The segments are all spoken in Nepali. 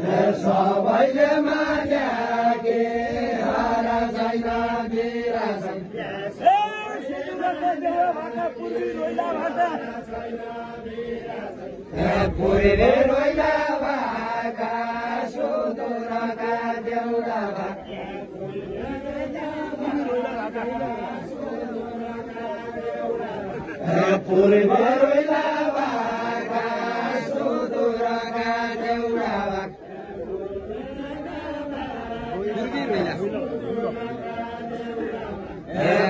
सबैले माग्या के हारा छैन बिरासन पुरीले रोइला भाका सुदूरका देउला पुरीले रोइला भाका सुदूरका देउला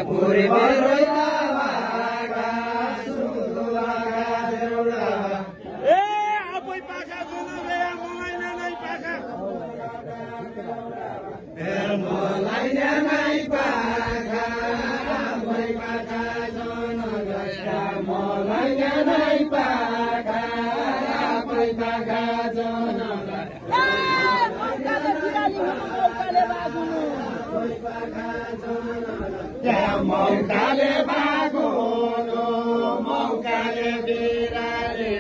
पुरीले रोइला भाका सुदूरका देउला मलाई नै पाखा आमै पाखा जनगढ मलाई नै पाखा आमै पाखा जनगढ मौकाले बागुनु मौकाले बिराले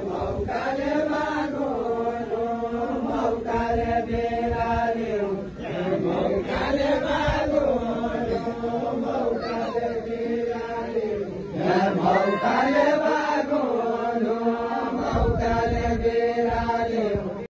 मौकाले बागुनु मौकाले बिराले मौकाले बागुनु मौकाले